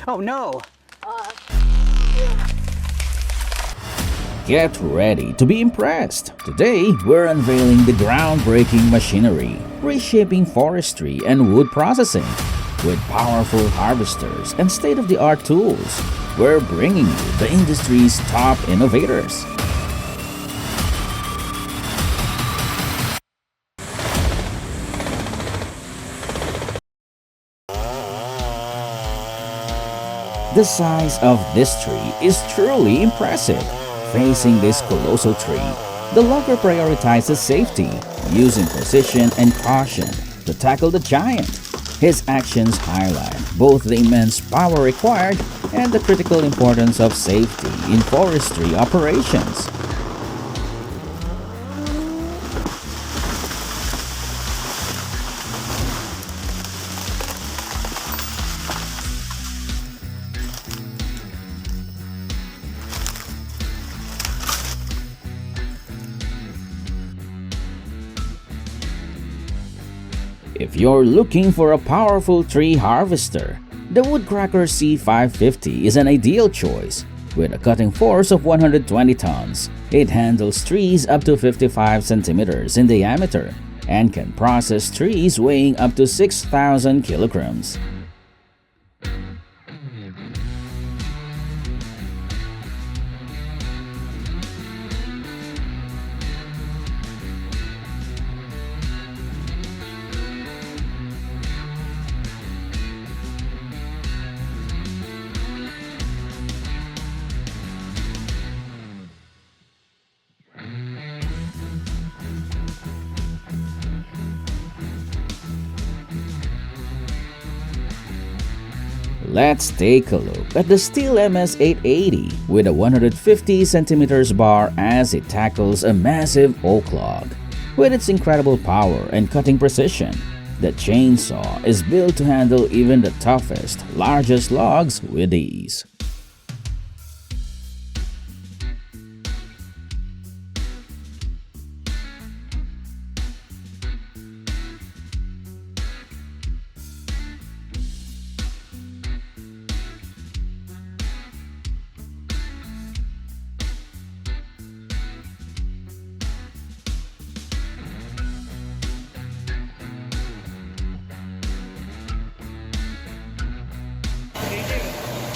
Oh no! Get ready to be impressed. Today, we're unveiling the groundbreaking machinery, reshaping forestry and wood processing. With powerful harvesters and state-of-the-art tools, we're bringing you the industry's top innovators. The size of this tree is truly impressive. Facing this colossal tree, the logger prioritizes safety, using precision and caution to tackle the giant. His actions highlight both the immense power required and the critical importance of safety in forestry operations. If you're looking for a powerful tree harvester, the Woodcracker C550 is an ideal choice. With a cutting force of 120 tons, it handles trees up to 55 centimeters in diameter and can process trees weighing up to 6,000 kilograms. Let's take a look at the Steel MS-880 with a 150 centimeters bar as it tackles a massive oak log. With its incredible power and cutting precision, the chainsaw is built to handle even the toughest, largest logs with ease.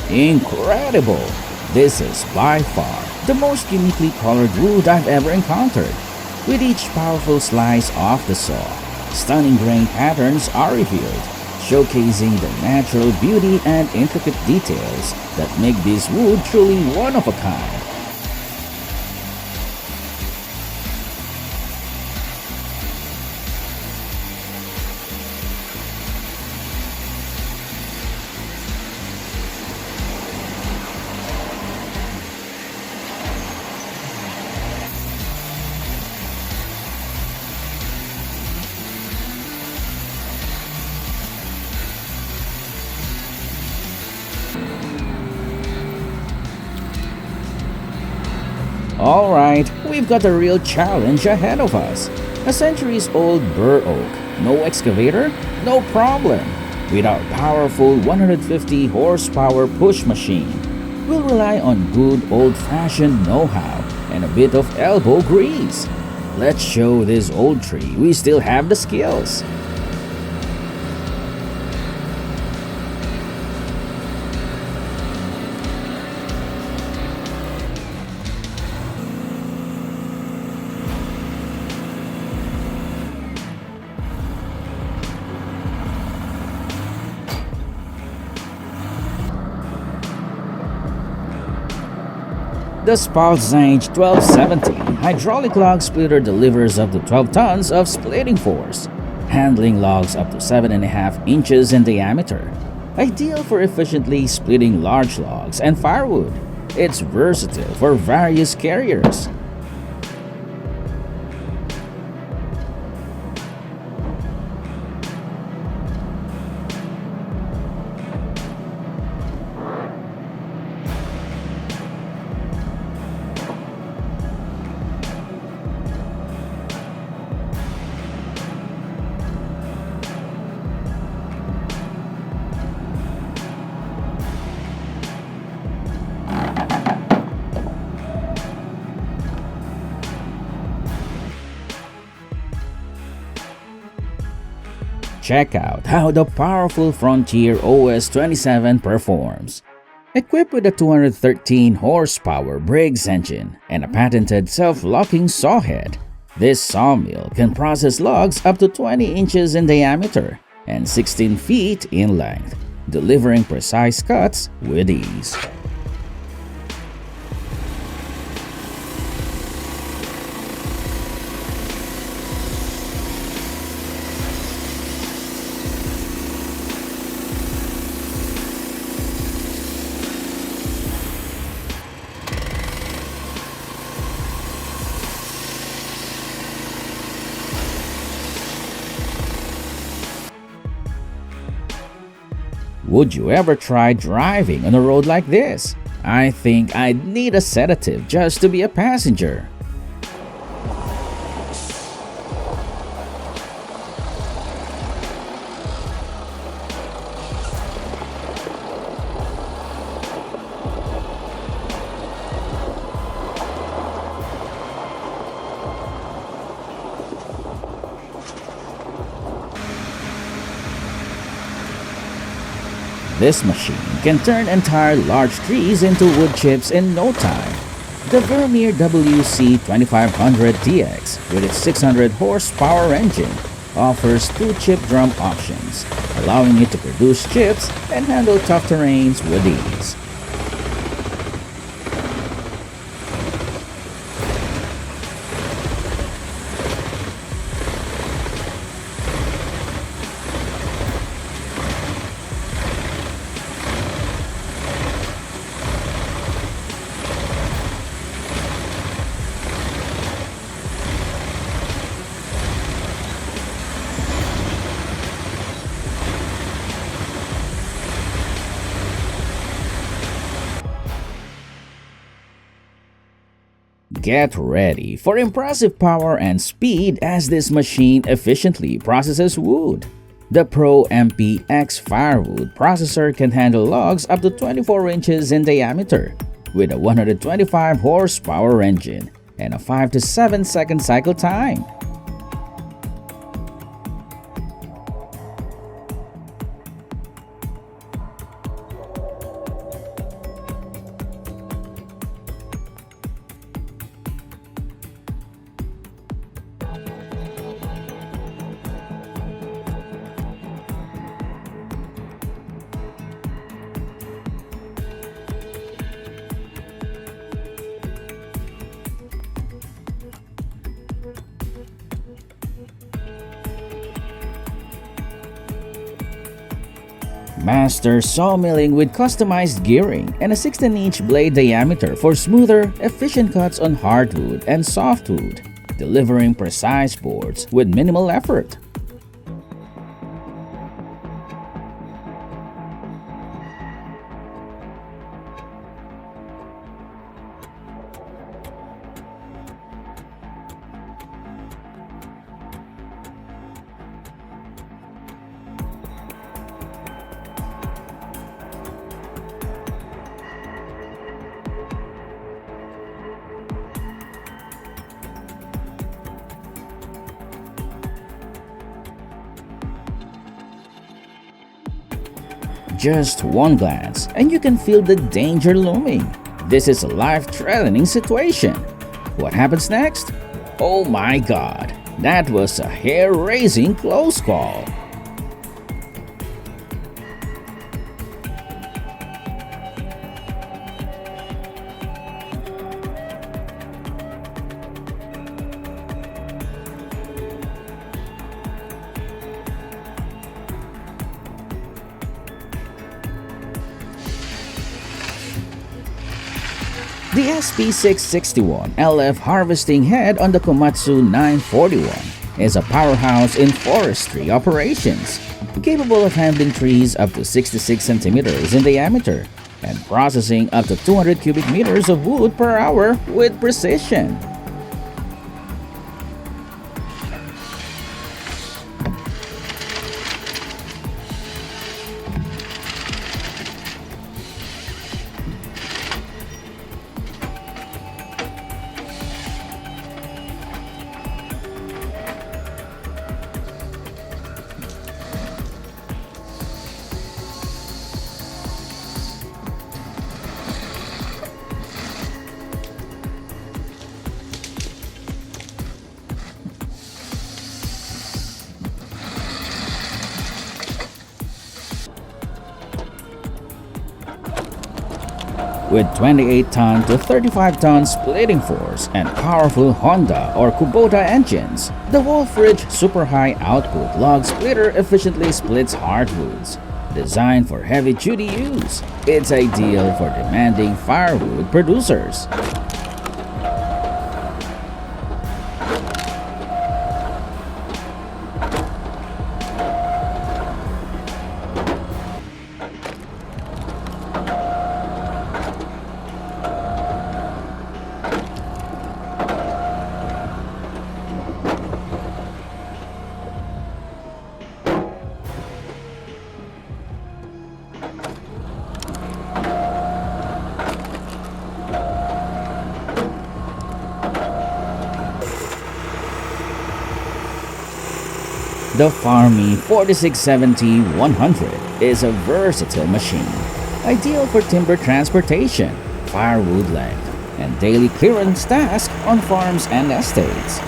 Incredible! This is by far the most uniquely colored wood I've ever encountered. With each powerful slice off the saw, stunning grain patterns are revealed, showcasing the natural beauty and intricate details that make this wood truly one of a kind. Alright, we've got a real challenge ahead of us. A centuries-old bur oak. No excavator? No problem. With our powerful 150 horsepower push machine, we'll rely on good old-fashioned know-how and a bit of elbow grease. Let's show this old tree we still have the skills. The Spalzange 1270 hydraulic log splitter delivers up to 12 tons of splitting force, handling logs up to 7.5 inches in diameter. Ideal for efficiently splitting large logs and firewood. It's versatile for various carriers. check out how the powerful Frontier OS-27 performs. Equipped with a 213 horsepower Briggs engine and a patented self-locking saw head, this sawmill can process logs up to 20 inches in diameter and 16 feet in length, delivering precise cuts with ease. Would you ever try driving on a road like this? I think I'd need a sedative just to be a passenger. This machine can turn entire large trees into wood chips in no time. The Vermeer WC2500TX, with its 600 horsepower engine, offers two chip drum options, allowing it to produce chips and handle tough terrains with ease. Get ready for impressive power and speed as this machine efficiently processes wood. The Pro MPX firewood processor can handle logs up to 24 inches in diameter with a 125 horsepower engine and a 5 to 7 second cycle time. Master sawmilling with customized gearing and a 16-inch blade diameter for smoother, efficient cuts on hardwood and softwood, delivering precise boards with minimal effort. Just one glance, and you can feel the danger looming. This is a life-threatening situation. What happens next? Oh my god, that was a hair-raising close call. The SP661 LF harvesting head on the Komatsu 941 is a powerhouse in forestry operations, capable of handling trees up to 66 centimeters in diameter and processing up to 200 cubic meters of wood per hour with precision. With 28-ton to 35-ton splitting force and powerful Honda or Kubota engines, the Wolf Ridge Super High Output Log Splitter efficiently splits hardwoods. Designed for heavy-duty use, it's ideal for demanding firewood producers. The Farmy 4670-100 is a versatile machine, ideal for timber transportation, firewood length, and daily clearance tasks on farms and estates.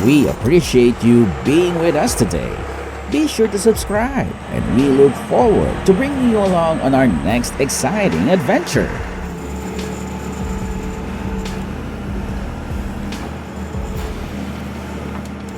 We appreciate you being with us today. Be sure to subscribe, and we look forward to bringing you along on our next exciting adventure.